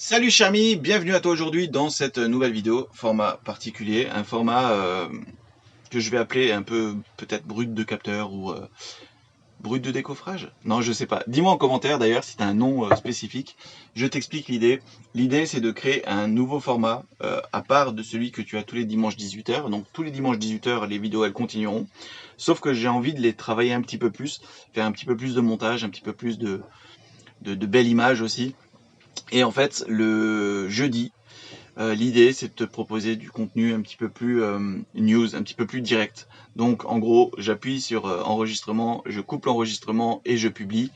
Salut cher ami, bienvenue à toi aujourd'hui dans cette nouvelle vidéo, format particulier, un format que je vais appeler un peu peut-être brut de capteur ou brut de décoffrage. Non, je sais pas. Dis-moi en commentaire d'ailleurs si tu as un nom spécifique. Je t'explique l'idée. L'idée c'est de créer un nouveau format à part de celui que tu as tous les dimanches 18h. Donc tous les dimanches 18h, les vidéos elles continueront. Sauf que j'ai envie de les travailler un petit peu plus, faire un petit peu plus de montage, un petit peu plus de belles images aussi. Et en fait, le jeudi, l'idée c'est de te proposer du contenu un petit peu plus news, un petit peu plus direct. Donc en gros, j'appuie sur enregistrement, je coupe l'enregistrement et je publie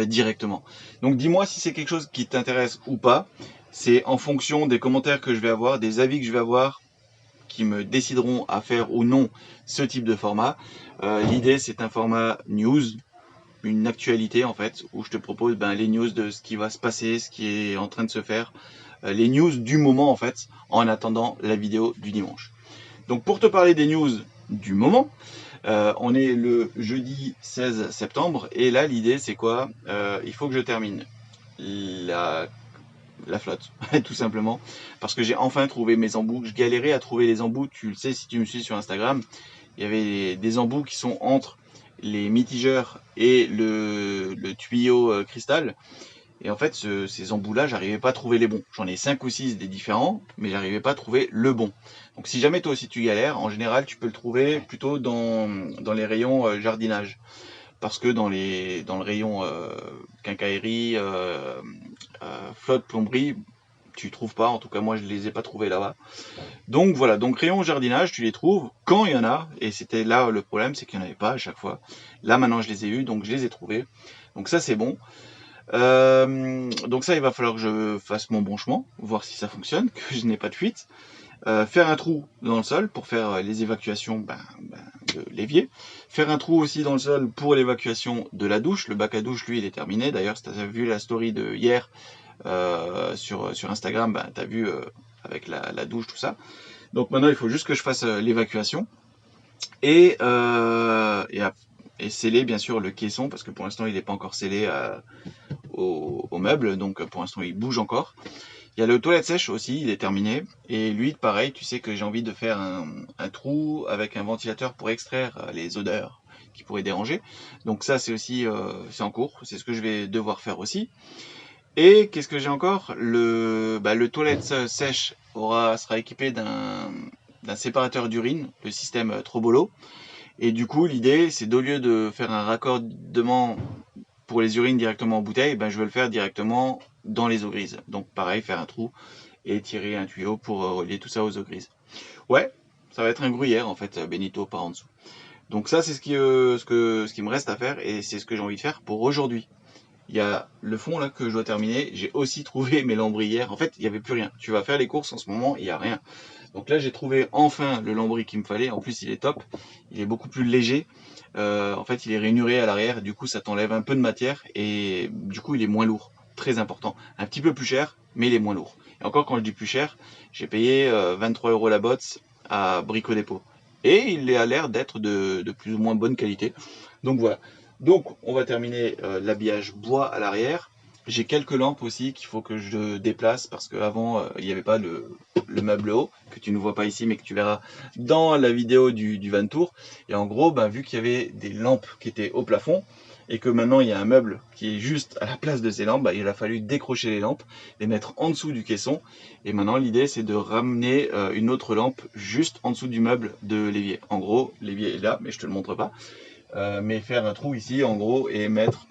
directement. Donc dis-moi si c'est quelque chose qui t'intéresse ou pas. C'est en fonction des commentaires que je vais avoir, des avis que je vais avoir, qui me décideront à faire ou non ce type de format. L'idée c'est un format news, une actualité en fait, où je te propose les news de ce qui va se passer, ce qui est en train de se faire, les news du moment en fait, en attendant la vidéo du dimanche. Donc pour te parler des news du moment, on est le jeudi 16 septembre et là l'idée c'est quoi? Il faut que je termine la, la flotte, tout simplement, parce que j'ai enfin trouvé mes embouts. Je galérais à trouver les embouts, tu le sais si tu me suis sur Instagram, il y avait des embouts qui sont entre les mitigeurs et le tuyau cristal. Et en fait, ces embouts-là, j'arrivais pas à trouver les bons. J'en ai 5 ou 6 des différents, mais j'arrivais pas à trouver le bon. Donc si jamais toi aussi tu galères, en général, tu peux le trouver plutôt dans les rayons jardinage. Parce que dans le rayon quincaillerie, flotte, plomberie, tu trouves pas. En tout cas, moi, je les ai pas trouvés là-bas. Donc voilà, donc rayon jardinage, tu les trouves quand il y en a. Et c'était là le problème, c'est qu'il n'y en avait pas à chaque fois. Là, maintenant, je les ai eus, donc je les ai trouvés. Donc ça, c'est bon. Donc ça, il va falloir que je fasse mon branchement, voir si ça fonctionne, que je n'ai pas de fuite. Faire un trou dans le sol pour faire les évacuations de l'évier. Faire un trou aussi dans le sol pour l'évacuation de la douche. Le bac à douche, lui, il est terminé. D'ailleurs, si tu as vu la story de hier sur Instagram, tu as vu avec la douche, tout ça. Donc maintenant, il faut juste que je fasse l'évacuation. Et, et sceller, bien sûr, le caisson, parce que pour l'instant, il n'est pas encore scellé au meuble. Donc pour l'instant, il bouge encore. Il y a le toilette sèche aussi, il est terminé. Et lui, pareil, tu sais que j'ai envie de faire un trou avec un ventilateur pour extraire les odeurs qui pourraient déranger. Donc ça, c'est aussi c'est en cours. C'est ce que je vais devoir faire aussi. Et qu'est-ce que j'ai encore? Le toilette sèche sera équipé d'un séparateur d'urine, le système Trobolo. Et du coup, l'idée, c'est d'au lieu de faire un raccordement pour les urines directement en bouteille, je vais le faire directement dans les eaux grises. Donc pareil, faire un trou et tirer un tuyau pour relier tout ça aux eaux grises. Ouais, ça va être un gruyère en fait, Benito par en dessous. Donc ça, c'est ce qui me reste à faire et c'est ce que j'ai envie de faire pour aujourd'hui. Il y a le fond là que je dois terminer. J'ai aussi trouvé mes lambris hier. En fait, il n'y avait plus rien. Tu vas faire les courses en ce moment, il n'y a rien. Donc là, j'ai trouvé enfin le lambris qu'il me fallait. En plus, il est top. Il est beaucoup plus léger. En fait, il est rainuré à l'arrière. Du coup, ça t'enlève un peu de matière et du coup, il est moins lourd. Très important. Un petit peu plus cher, mais il est moins lourd. Et encore, quand je dis plus cher, j'ai payé 23 € la botte à Brico Dépôt. Et il a l'air d'être de plus ou moins bonne qualité. Donc voilà. Donc, on va terminer l'habillage bois à l'arrière. J'ai quelques lampes aussi qu'il faut que je déplace parce qu'avant, il n'y avait pas le meuble haut, que tu ne vois pas ici, mais que tu verras dans la vidéo du van tour. Et en gros, vu qu'il y avait des lampes qui étaient au plafond, et que maintenant il y a un meuble qui est juste à la place de ces lampes, il a fallu décrocher les lampes, les mettre en dessous du caisson. Et maintenant, l'idée, c'est de ramener une autre lampe juste en dessous du meuble de l'évier. En gros, l'évier est là, mais je te le montre pas. Mais faire un trou ici en gros et mettre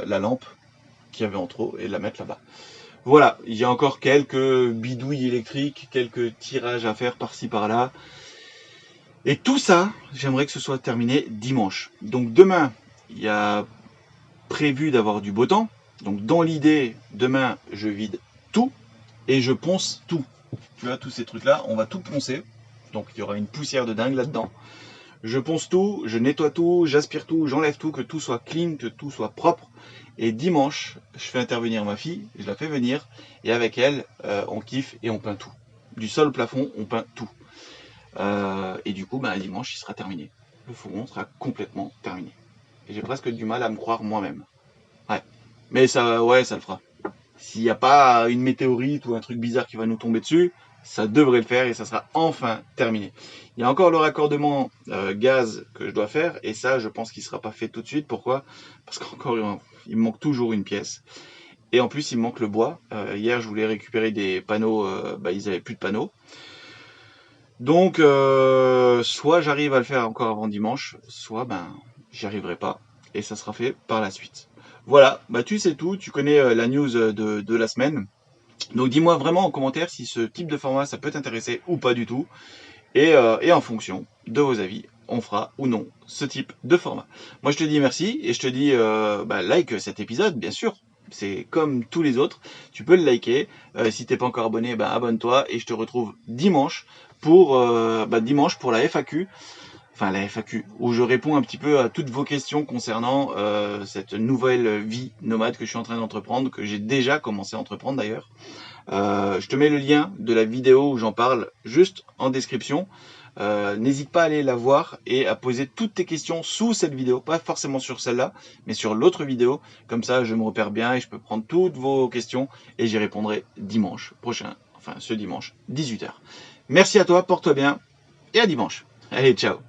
la lampe qu'il y avait en trop et la mettre là-bas. Voilà, il y a encore quelques bidouilles électriques, quelques tirages à faire par-ci par-là. Et tout ça, j'aimerais que ce soit terminé dimanche. Donc demain, il y a prévu d'avoir du beau temps. Donc dans l'idée, demain, je vide tout et je ponce tout. Tu vois, tous ces trucs-là, on va tout poncer. Donc il y aura une poussière de dingue là-dedans. Je ponce tout, je nettoie tout, j'aspire tout, j'enlève tout, que tout soit clean, que tout soit propre. Et dimanche, je fais intervenir ma fille, je la fais venir, et avec elle, on kiffe et on peint tout. Du sol au plafond, on peint tout. Et du coup, dimanche, il sera terminé. Le fourgon sera complètement terminé. Et j'ai presque du mal à me croire moi-même. Ouais. Mais ça, ouais, ça le fera. S'il n'y a pas une météorite ou un truc bizarre qui va nous tomber dessus, ça devrait le faire et ça sera enfin terminé. Il y a encore le raccordement gaz que je dois faire et ça, je pense qu'il ne sera pas fait tout de suite. Pourquoi? Parce qu'encore, il me manque toujours une pièce. Et en plus, il me manque le bois. Hier, je voulais récupérer des panneaux, ils n'avaient plus de panneaux. Donc, soit j'arrive à le faire encore avant dimanche, soit j'y arriverai pas et ça sera fait par la suite. Voilà, tu sais tout, tu connais la news de la semaine. Donc dis-moi vraiment en commentaire si ce type de format ça peut t'intéresser ou pas du tout. Et en fonction de vos avis, on fera ou non ce type de format. Moi je te dis merci et je te dis like cet épisode bien sûr. C'est comme tous les autres, tu peux le liker. Si t'es pas encore abonné, abonne-toi et je te retrouve dimanche pour la FAQ. Enfin la FAQ, où je réponds un petit peu à toutes vos questions concernant cette nouvelle vie nomade que je suis en train d'entreprendre, que j'ai déjà commencé à entreprendre d'ailleurs. Je te mets le lien de la vidéo où j'en parle juste en description. N'hésite pas à aller la voir et à poser toutes tes questions sous cette vidéo, pas forcément sur celle-là, mais sur l'autre vidéo. Comme ça, je me repère bien et je peux prendre toutes vos questions et j'y répondrai dimanche prochain, enfin ce dimanche, 18h. Merci à toi, porte-toi bien et à dimanche. Allez, ciao!